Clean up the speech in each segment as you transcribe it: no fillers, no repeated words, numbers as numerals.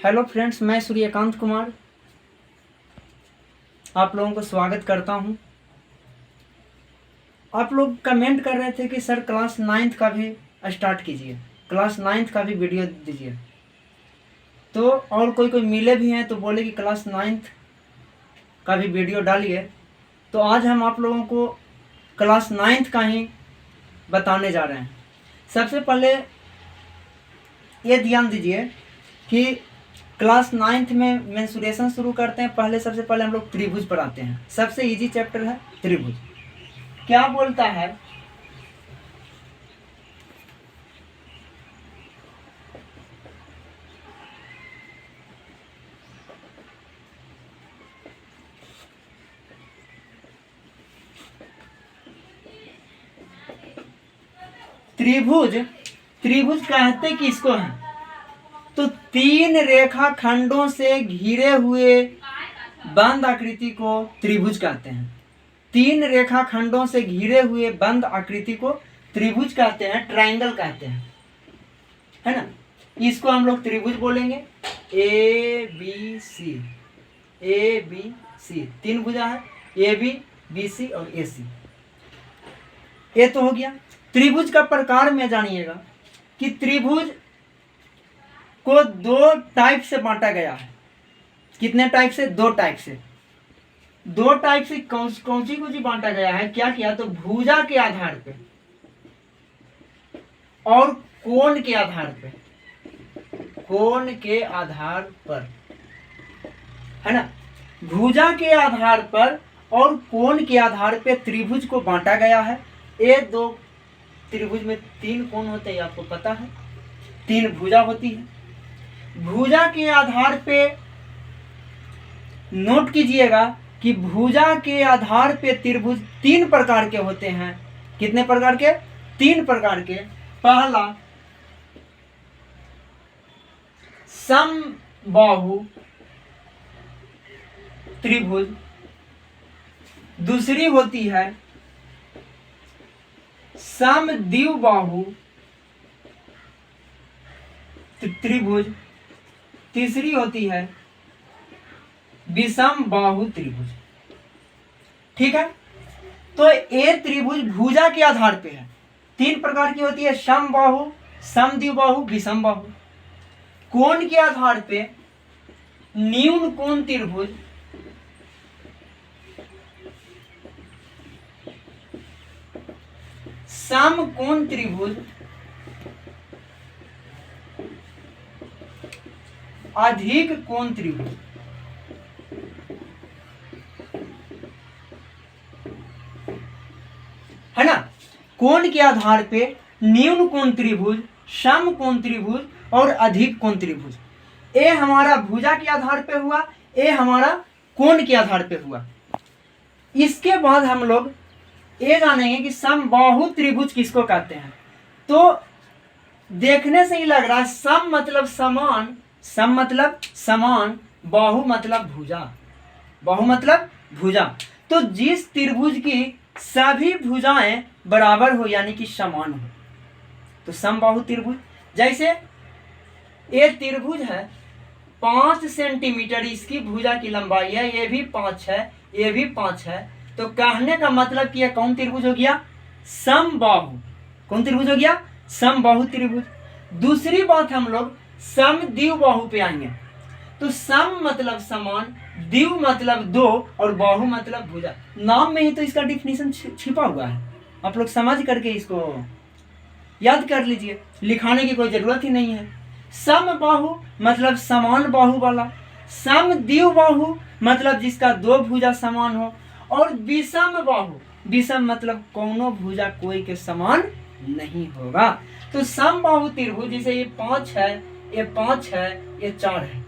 Hello friends, मैं सूर्यकांत कुमार आप लोगों को स्वागत करता हूं। आप लोग कमेंट कर रहे थे कि सर क्लास 9th का भी स्टार्ट कीजिए, क्लास 9th का भी वीडियो दीजिए। तो और कोई मिले भी हैं तो बोले कि क्लास 9th का भी वीडियो डालिए। तो आज हम आप लोगों को क्लास 9th का ही बताने जा रहे हैं। सबसे पहले ये ध्यान दीजिए कि क्लास 9th में मेंसुरेशन शुरू करते हैं। सबसे पहले हम लोग त्रिभुज पढ़ाते हैं। सबसे इजी चैप्टर है त्रिभुज। क्या बोलता है? त्रिभुज त्रिभुज कहते किसको हैं? तो तीन रेखा खंडों से घिरे हुए बंद आकृति को त्रिभुज कहते हैं। तीन रेखा खंडों से घिरे हुए बंद आकृति को त्रिभुज कहते हैं, ट्रायंगल कहते हैं, है ना। इसको हम लोग त्रिभुज बोलेंगे। ए बी सी तीन भुजा है, ए बी सी और ए सी। ये तो हो गया। त्रिभुज का प्रकार में जानिएगा कि त्रिभुज को दो टाइप से बांटा गया है। कितने टाइप से? दो टाइप से। दो टाइप से कौन सी बांटा गया है? क्या किया? तो भुजा के आधार पे और कोण के आधार पे। कोण के आधार पर, है ना। भुजा के आधार पर और कोण के आधार पे त्रिभुज को बांटा गया है। ये दो त्रिभुज में तीन कोण होते हैं, आपको पता है। तीन भुजा होती है। भुजा के आधार पे नोट कीजिएगा कि भुजा के आधार पे त्रिभुज तीन प्रकार के होते हैं। कितने प्रकार के? तीन प्रकार के। पहला समबाहु त्रिभुज, दूसरी होती है समद्विबाहु त्रिभुज, तीसरी होती है विषम बाहु त्रिभुज। ठीक है। तो ये त्रिभुज भुजा के आधार पे है। तीन प्रकार की होती है, समबाहु, समद्विबाहु, विषम बाहु। कोण के आधार पे न्यून कोण त्रिभुज, समकोण त्रिभुज, अधिक कोण त्रिभुज। है ना। कोण के आधार पे न्यून कोण त्रिभुज, सम कोण त्रिभुज और अधिक कोण त्रिभुज। ये हमारा भुजा के आधार पे हुआ, ये हमारा कोण के आधार पे हुआ। इसके बाद हम लोग ये जानेंगे कि समबाहु त्रिभुज किसको कहते हैं। तो देखने से ही लग रहा है सम मतलब समान, सम मतलब समान, बाहु मतलब भुजा, बाहु मतलब भुजा। तो जिस त्रिभुज की सभी भुजाएं बराबर हो यानी कि समान हो तो समबाहु त्रिभुज। जैसे ये त्रिभुज है 5 सेंटीमीटर, इसकी भुजा की लंबाई है, ये भी 5 है, ये भी 5 है। तो कहने का मतलब कि यह कौन त्रिभुज हो गया? समबाहु। कौन त्रिभुज हो गया? समबाहु त्रिभुज। दूसरी बात हम लोग समद्विबाहु पे आएंगे। तो सम मतलब समान, द्विव मतलब दो और बाहु मतलब भुजा। नाम में ही तो इसका डिफिनीशन छिपा हुआ है। आप लोग समझ करके इसको याद कर लीजिए, लिखाने की कोई जरूरत ही नहीं है। समबाहु मतलब समान बाहु वाला, समद्विबाहु मतलब जिसका दो भुजा समान हो, और विषम बाहु, विषम मतलब कोनो भुजा कोई के समान नहीं होगा। तो समबाहु त्रिभुज जैसे ये 5 है, ये 5 है, ये 4 है।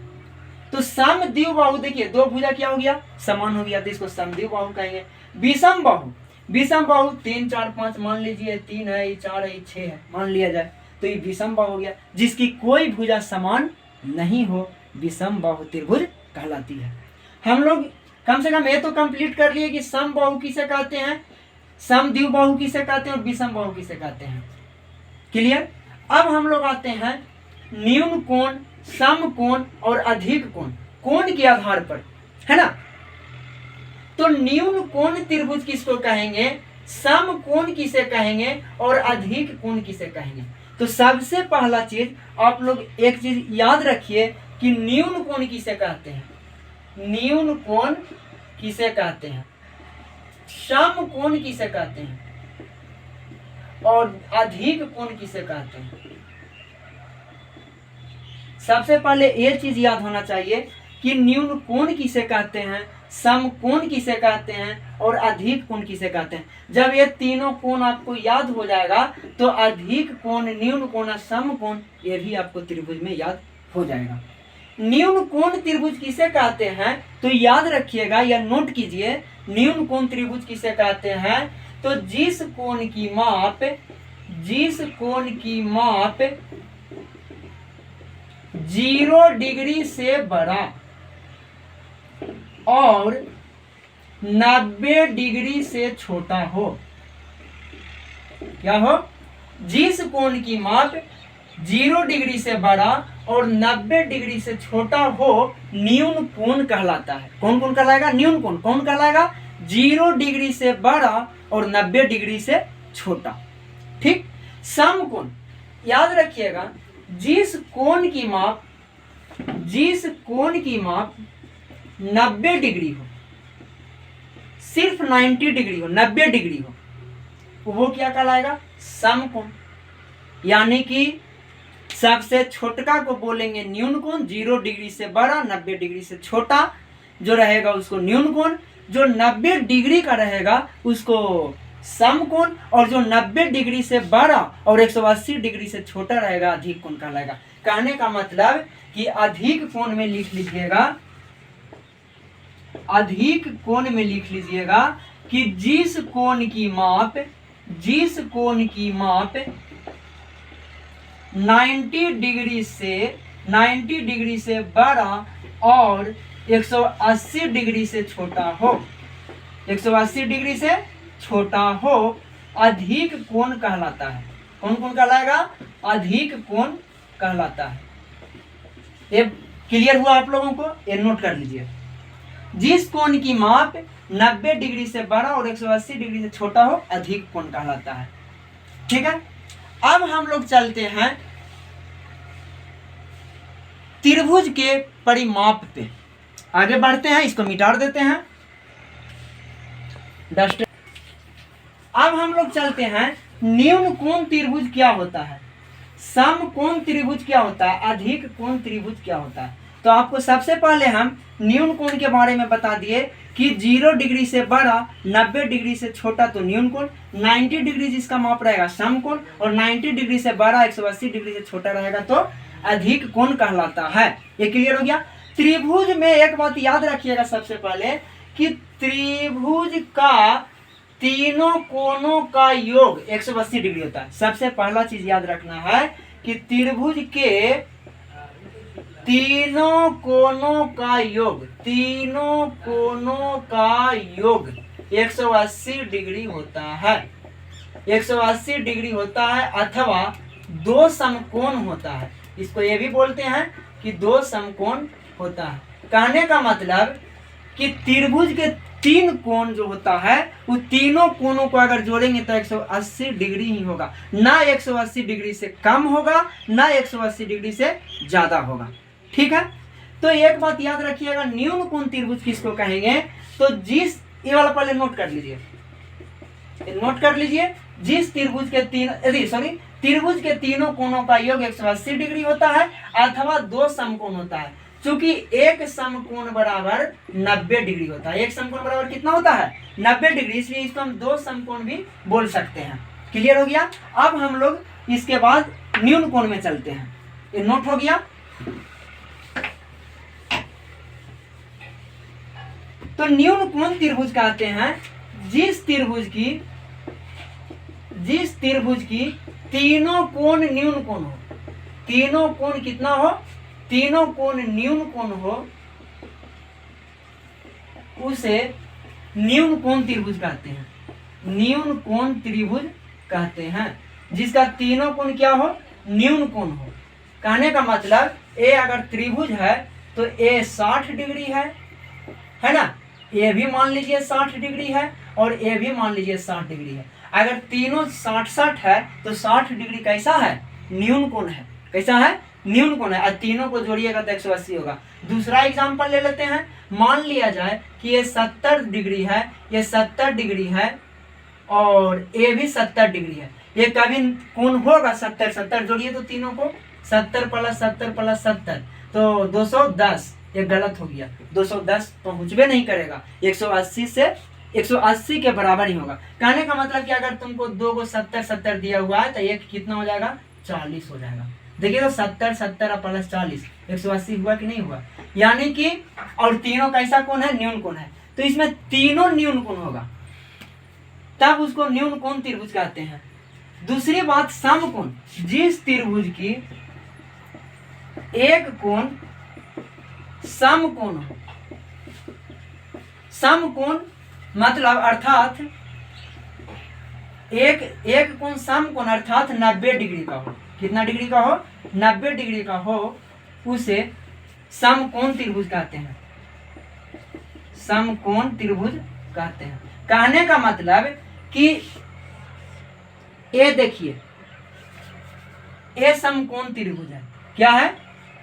तो समद्विबाहु देखिए दो भुजा क्या हो गया? समान हो गया, तो इसको समद्विबाहु कहेंगे। विषम बाहु, विषम बाहु 3 4 5 मान लीजिए, 3 है, ये 4 है, ये 6 है, मान लिया जाए, तो ये विषम बाहु हो गया। जिसकी कोई भुजा समान नहीं हो विषम बाहु त्रिभुज कहलाती है। हम लोग कम से कम ये तो कंप्लीट कर लिए कि समबाहु किसे कहते हैं, समद्विबाहु किसे कहते हैं और विषम बाहु किसे कहते हैं। क्लियर। अब हम लोग आते हैं न्यून कोण समकोण और अधिक कोण के आधार पर, है ना। तो न्यून कोण त्रिभुज किसको कहेंगे, समकोण किसे कहेंगे और अधिक कोण किसे कहेंगे। तो सबसे पहला चीज आप लोग एक चीज याद रखिए कि न्यून कोण किसे कहते हैं, न्यून कोण किसे कहते हैं, समकोण किसे कहते हैं और अधिक कोण किसे कहते हैं। सबसे पहले ये चीज याद होना चाहिए कि न्यून कोण किसे कहते हैं, समकोण किसे कहते हैं और अधिक कोण किसे कहते हैं। जब ये तीनों कोण आपको याद हो जाएगा तो अधिक कोण, न्यून कोण और समकोण ये भी आपको त्रिभुज में याद हो जाएगा। न्यून कोण त्रिभुज किसे कहते हैं तो याद रखिएगा या नोट कीजिए, न्यून कोण त्रिभुज किसे कहते हैं तो जिस कोण की माप 0 डिग्री से बड़ा और 90 डिग्री से छोटा हो। क्या हो, जिस कोण की माप 0 डिग्री से बड़ा और 90 डिग्री से छोटा हो न्यून कोण कहलाता है। कौन कोण कहलाएगा, न्यून कोण। कौन कहलाएगा, 0 डिग्री से बड़ा और 90 डिग्री से छोटा। ठीक। समकोण याद रखिएगा, जिस कोण की माप 90 डिग्री हो, सिर्फ 90 डिग्री हो, 90 डिग्री हो, वो क्या कहलाएगा, समकोण। यानी कि सबसे छोटका को बोलेंगे न्यून कोण, 0 डिग्री से बड़ा 90 डिग्री से छोटा जो रहेगा उसको न्यून कोण, जो 90 डिग्री का रहेगा उसको समकोण, और जो 90 डिग्री से बड़ा और 180 डिग्री से छोटा रहेगा अधिक कोण कहलाएगा। कहने का मतलब कि अधिक कोण में लिख लीजिएगा, अधिक कोण में लिख लीजिएगा कि जिस कोण की माप 90 डिग्री से बड़ा और 180 डिग्री से छोटा हो, 180 डिग्री से छोटा हो, अधिक कोण कहलाता है। कौन कोण कहलाएगा, अधिक कोण कहलाता है। ये क्लियर हुआ आप लोगों को, ये नोट कर लीजिए। जिस कोण की माप 90 डिग्री से बड़ा और 180 डिग्री से छोटा हो अधिक कोण कहलाता है। ठीक है। अब हम लोग चलते हैं त्रिभुज के परिमाप पे, आगे बढ़ते हैं, इसको मिटा देते हैं डस्ट। अब हम लोग चलते हैं न्यून कोण त्रिभुज क्या होता है, समकोण त्रिभुज क्या होता है, अधिक कोण त्रिभुज क्या होता है। तो आपको सबसे पहले हम न्यून कोण के बारे में बता दिए कि 0 डिग्री से बड़ा 90 डिग्री से छोटा तो न्यून कोण, 90 डिग्री जिसका माप रहेगा समकोण, और 90 डिग्री से बड़ा 180 डिग्री से छोटा रहेगा तो अधिक कोण कहलाता है। ये क्लियर हो गया। त्रिभुज में एक बात याद रखिएगा सबसे पहले कि त्रिभुज का तीनों कोणों का योग 180 डिग्री होता है। सबसे पहला चीज याद रखना है कि त्रिभुज के तीनों कोणों का योग 180 डिग्री होता है, 180 डिग्री होता है, अथवा 2 समकोण होता है। इसको ये भी बोलते हैं कि 2 समकोण होता है। कहने का मतलब कि त्रिभुज के 3 कोण जो होता है वो तीनों कोणों को अगर जोड़ेंगे तो 180 डिग्री ही होगा, ना 180 डिग्री से कम होगा ना 180 डिग्री से ज्यादा होगा। ठीक है। तो एक बात याद रखिएगा, न्यून कोण त्रिभुज किसको कहेंगे तो जिस, ये वाला पहले नोट कर लीजिए, नोट कर लीजिए, जिस त्रिभुज के त्रिभुज के तीनों कोणों का योग 180 डिग्री होता है अथवा 2 समकोण होता है। चूंकि एक समकोण बराबर 90 डिग्री होता है, एक समकोण बराबर कितना होता है 90 डिग्री, इसलिए इसको हम 2 समकोण भी बोल सकते हैं। क्लियर हो गया। अब हम लोग इसके बाद न्यून कोण में चलते हैं, ये नोट हो गया। तो न्यून कोण त्रिभुज कहते हैं जिस त्रिभुज की तीनों कोण न्यून कोण हो, तीनों कोण कितना हो, तीनों कोण न्यून कोण हो, उसे न्यून कोण त्रिभुज कहते हैं, न्यून कोण त्रिभुज कहते हैं। जिसका तीनों कोण क्या हो, न्यून कोण हो। कहने का मतलब ए अगर त्रिभुज है तो ए 60 डिग्री है ना, ए भी मान लीजिए 60 डिग्री है और ए भी मान लीजिए 60 डिग्री है। अगर तीनों 60-60 है तो 60 डिग्री कैसा है, न्यून कोण है। कैसा है, न्यून कोण है। और तीनों को जोड़िएगा तो 180 होगा। दूसरा एग्जांपल ले लेते हैं। मान लिया जाए कि ये 70 डिग्री है, ये 70 डिग्री है और ए भी 70 डिग्री है। ये कभी कोण होगा 70-70, जोड़िए तो तीनों को, 70 + 70 + 70 तो 210। ये गलत हो गया, 210 पहुंचबे नहीं करेगा, 180 से 180 के बराबर ही होगा। कहने का मतलब कि अगर तुमको 2 को 70-70 दिया हुआ है तो एक कितना हो जाएगा, 40 हो जाएगा। देखिए तो 70-70 + 40 180 हुआ कि नहीं हुआ। यानी कि और तीनों कैसा कोण है, न्यून कोण है। तो इसमें तीनों न्यून कोण होगा, तब उसको न्यून कोण त्रिभुज कहते हैं। दूसरी बात, समकोण। जिस त्रिभुज की एक कोण समकोण हो, समकोण मतलब अर्थात एक कोण समकोण अर्थात 90 डिग्री का हो। कितना डिग्री का हो, 90 डिग्री का हो, उसे समकोण त्रिभुज कहते हैं। समकोण त्रिभुज कहते हैं। कहने का मतलब कि ये देखिए, ये समकोण त्रिभुज है। क्या है,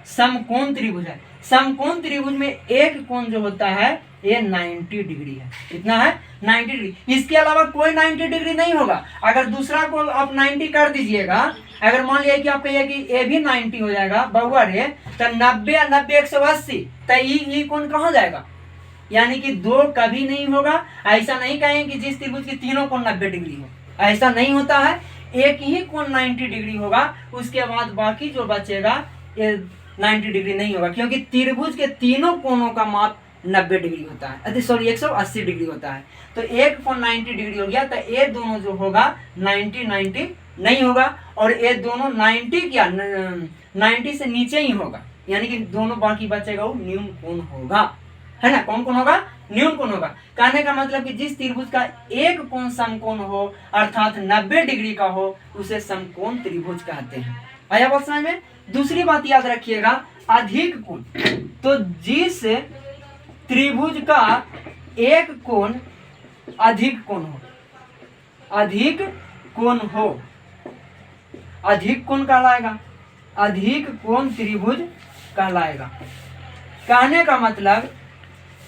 समकोण त्रिभुज है। समकोण त्रिभुज में एक कोण जो होता है ये 90 डिग्री है। कितना है, 90 डिग्री। इसके अलावा कोई 90 डिग्री नहीं होगा। अगर दूसरा को आप 90 कर दीजिएगा, अगर मान लिया कि आप कहिए कि ए भी 90 हो जाएगा बहुआ रे, तो 90 और 90 180, तो ये कोण कहाँ जाएगा, यानी कि 2 कभी नहीं होगा। ऐसा नहीं कहें कि जिस त्रिभुज की तीनों कोण 90 डिग्री हो, ऐसा नहीं होता है। एक ही कोण 90 डिग्री होगा, उसके बाद बाकी जो बचेगा ये 90 डिग्री नहीं होगा, क्योंकि त्रिभुज के तीनों कोणों का माप 90 डिग्री होता है, सॉरी 180 डिग्री होता है। तो एक कोण 90 डिग्री हो गया, तो ये दोनों जो होगा 90 नहीं होगा, और ये दोनों 90 क्या 90 से नीचे ही होगा, यानी कि दोनों बाकी बचेगा वो न्यून कोण होगा, है ना। कौन कोण होगा, न्यून कोण होगा। कहने का मतलब कि जिस त्रिभुज का एक कोण समकोण हो अर्थात 90 डिग्री का हो, उसे समकोण त्रिभुज कहते हैं। आया बात समझ में। दूसरी बात याद रखिएगा, अधिक कोण। तो जिस त्रिभुज का एक कोण अधिक कोण हो, अधिक कोण हो, अधिक कोण कहलाएगा, अधिक कोण त्रिभुज कहलाएगा। कहने का मतलब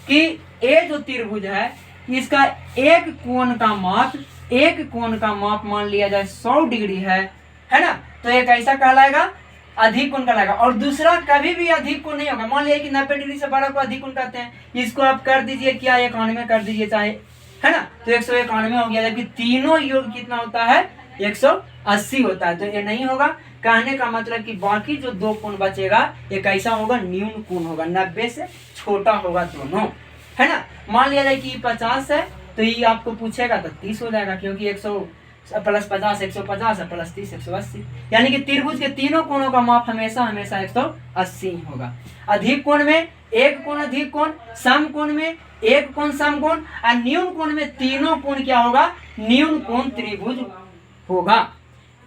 कि ये जो त्रिभुज है इसका एक कोण का माप मान लिया जाए 100 डिग्री है ना, तो ये कैसा कहलाएगा, अधिक कोण कहलाएगा। और दूसरा कभी भी अधिक कोण नहीं होगा। मान लिया कि 90 डिग्री से बड़ा को अधिक कोण कहते हैं, इसको आप कर दीजिए क्या 91 कर दीजिए चाहे, है ना, तो 191 हो गया। जबकि तीनों योग कितना होता है, 180 होता है, तो ये नहीं होगा। कहने का मतलब कि बाकी जो 2 कोण बचेगा ये कैसा होगा, न्यून कोण होगा, 90 से छोटा होगा दोनों, है ना। मान लिया जाए कि 50 है तो ये आपको पूछेगा तो 30 हो जाएगा, क्योंकि 100 + 50 150 है, + 30 180, यानी कि त्रिभुज के तीनों कोणों का माप हमेशा 180 ही होगा। अधिक कोण में एक कोण अधिक कोण, सम कोण में एक कोण सम कोण, और न्यून कोण में तीनों कोण क्या होगा, न्यून कोण त्रिभुज होगा।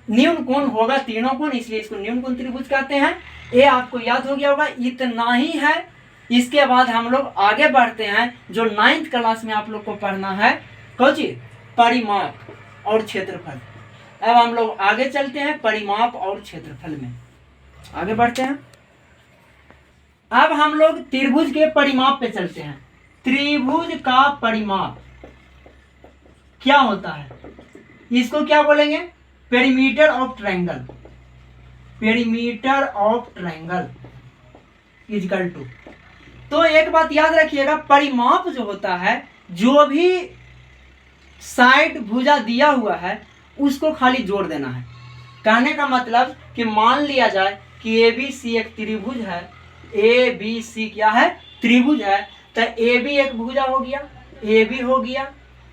न्यून कोण होगा तीनों कोण, इसलिए इसको न्यून कोण त्रिभुज कहते हैं। ये आपको याद हो गया होगा। इतना ही है। इसके बाद हम लोग आगे बढ़ते हैं, जो 9th क्लास में आप लोग को पढ़ना है, कौन चीज, परिमाप और क्षेत्रफल। अब हम लोग आगे चलते हैं परिमाप और क्षेत्रफल में आगे बढ़ते हैं। अब हम लोग त्रिभुज के परिमाप पे चलते हैं। त्रिभुज का परिमाप क्या होता है, इसको क्या बोलेंगे, perimeter of triangle. Perimeter of triangle equal to, तो एक बात याद रखिएगा, परिमाप जो होता है, जो भी साइड भुजा दिया हुआ है उसको खाली जोड़ देना है। कहने का मतलब कि मान लिया जाए कि ABC एक त्रिभुज है, ABC क्या है, त्रिभुज है, तो AB एक भुजा हो गया, AB हो गया,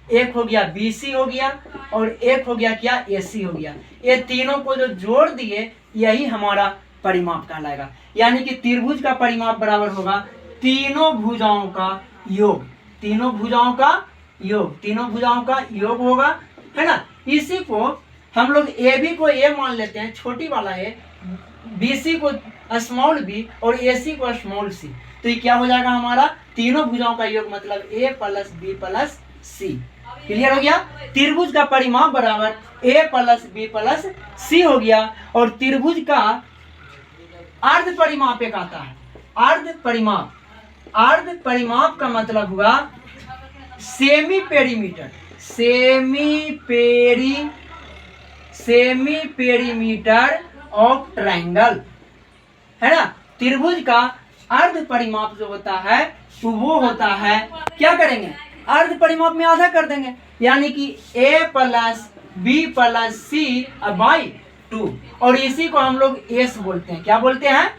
एक हो गया BC हो गया, और एक हो गया क्या, AC हो गया। ये तीनों को जो जोड़ दिए यही हमारा परिमाप कहलाएगा। यानी कि त्रिभुज का परिमाप बराबर होगा तीनों भुजाओं का योग, तीनों भुजाओं का योग, तीनों भुजाओं का योग होगा, है ना। इसी को हम लोग AB को A मान लेते हैं, छोटी वाला A, BC को स्मॉल बी और AC को स्मॉल सी। तो ये क्या हो जाएगा हमारा, तीनों भुजाओं का योग मतलब A plus B plus C। Clear हो गया। त्रिभुज का परिमाप बराबर A plus B plus C हो गया। और त्रिभुज का अर्ध परिमाप एक आता है, अर्ध परिमाप। अर्ध परिमाप का मतलब हुआ semi perimeter, semi perimeter of triangle, है ना। त्रिभुज का अर्ध परिमाप जो होता है तो वो होता है, क्या करेंगे, अर्ध परिमाप में आधा कर देंगे, यानी कि A plus B plus C by 2। और इसी को हम लोग S बोलते हैं। क्या बोलते हैं,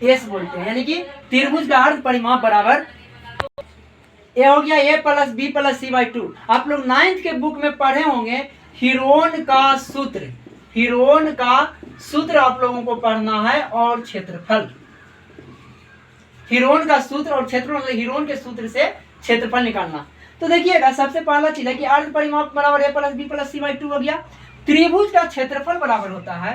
S बोलते हैं। यानी कि त्रिभुज का अर्ध परिमाप बराबर ये हो गया A plus B plus C by 2। आप लोग 9th के बुक में पढ़े होंगे हीरोन का सूत्र, हीरोन का सूत्र आप लोगों को पढ़ना है, और क्षेत्रफल, हीरोन का सूत्र और क्षेत्रफल, हीरोन के सूत्र से क्षेत्रफल निकालना। तो देखिएगा सबसे पहला चीज है कि अर्ध परिमाप बराबर A plus B plus C by 2 हो गया। त्रिभुज का क्षेत्रफल बराबर होता है,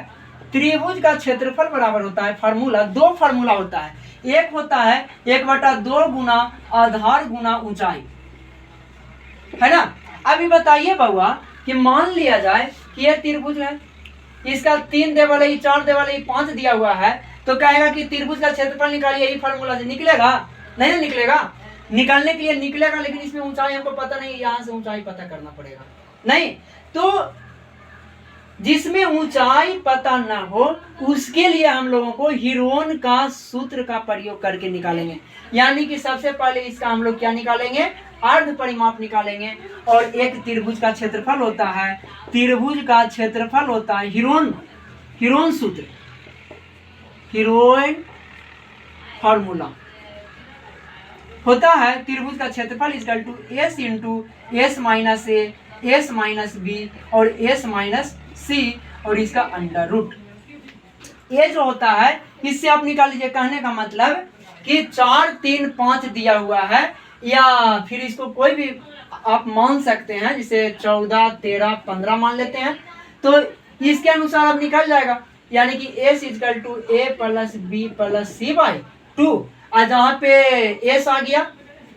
त्रिभुज का क्षेत्रफल बराबर होता है, फार्मूला, दो फार्मूला होता है। एक होता है 1/2 गुना आधार गुना ऊंचाई, है ना। अभी बताइए बउआ कि मान लिया जाए कि यह त्रिभुज है, इसका 3 दे वाले, 4 दे वाले, 5 दिया हुआ है, तो कहेगा कि त्रिभुज का क्षेत्रफल निकालिए, यही फार्मूला से निकलेगा, नहीं निकलेगा। निकालने के लिए निकलेगा, लेकिन इसमें ऊंचाई हमको पता नहीं, यहाँ से ऊंचाई पता करना पड़ेगा। नहीं तो जिसमें ऊंचाई पता ना हो उसके लिए हम लोगों को हीरोन का सूत्र का प्रयोग करके निकालेंगे। यानी कि सबसे पहले इसका हम लोग क्या निकालेंगे, अर्ध परिमाप निकालेंगे। और एक त्रिभुज का क्षेत्रफल होता है, त्रिभुज का क्षेत्रफल होता है हीरोन सूत्र, हीरोन फॉर्मूला होता है त्रिभुज का क्षेत्रफल equal to S into S minus A, S minus B और S माइनस C और इसका अंडर रूट। ये जो होता है इससे आप निकाल लीजिए। कहने का मतलब कि 4, 3, 5 दिया हुआ है, या फिर इसको कोई भी आप मान सकते हैं, जैसे 14, 13, 15 मान लेते हैं, तो इसके अनुसार आप निकल जाएगा। यानी कि S equal to A plus B plus C by 2। और जहाँ पे S आ गया,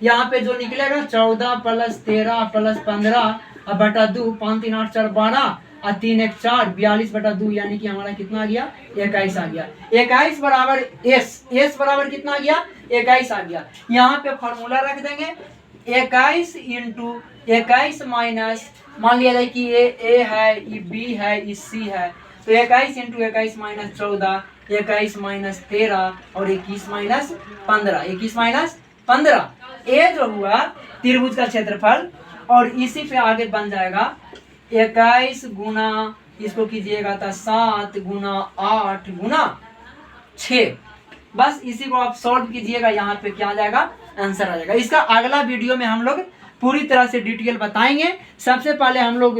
यहाँ पे जो निकलेगा 14 प्लस 13 प्लस 15 बटा 2, 5, 3, 8, 4, 12 और 3, 1, 4, 42 बटा 2, यानी कि हमारा कितना आ गया, 21 आ गया। 21 बराबर S बराबर कितना आ गया, 21 आ गया। यहाँ पे फॉर्मूला रख देंगे 21 इंटू 21 माइनस, मान लिया जाए कि ये A है, ये B है, ये C है, तो 21 इंटू 21 माइनस 14, 21 माइनस 13 और 21 माइनस 15, 21 माइनस 15। ये जो हुआ त्रिभुज का क्षेत्रफल, और इसी पे आगे बन जाएगा 21 गुना, इसको कीजिएगा तो 7 गुना 8 गुना 6। बस इसी को आप सॉल्व कीजिएगा, यहाँ पे क्या आ जाएगा, आंसर आ जाएगा। इसका अगला वीडियो में हम लोग पूरी तरह से डिटेल बताएंगे। सबसे पहले हम लोग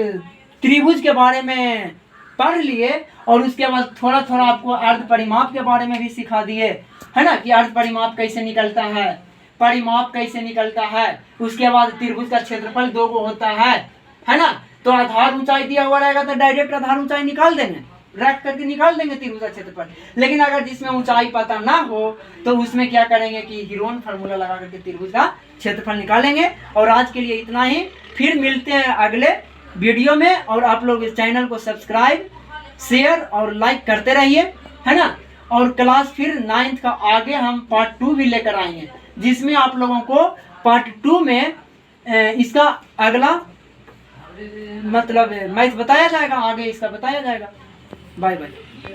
त्रिभुज के बारे में पढ़ लिए, और उसके बाद थोड़ा थोड़ा आपको अर्ध परिमाप के बारे में भी सिखा दिए, है ना, कि अर्ध परिमाप कैसे निकलता है, परिमाप कैसे निकलता है। उसके बाद त्रिभुज का क्षेत्रफल 2 को होता है ना। तो आधार ऊंचाई दिया हुआ रहेगा तो डायरेक्ट आधार ऊंचाई निकाल देंगे, रख करके निकाल देंगे त्रिभुज का क्षेत्रफल। लेकिन अगर जिसमें ऊंचाई पता ना हो तो उसमें क्या करेंगे कि हीरोन फार्मूला लगा करके त्रिभुज का क्षेत्रफल निकालेंगे। और आज के लिए इतना ही, फिर मिलते हैं अगले वीडियो में। और आप लोग इस चैनल को सब्सक्राइब, शेयर और लाइक करते रहिए, है ना। और क्लास फिर 9th का आगे हम पार्ट 2 भी लेकर आएंगे, जिसमें आप लोगों को पार्ट 2 में इसका अगला मतलब मैथ बताया जाएगा, आगे इसका बताया जाएगा। Bye bye.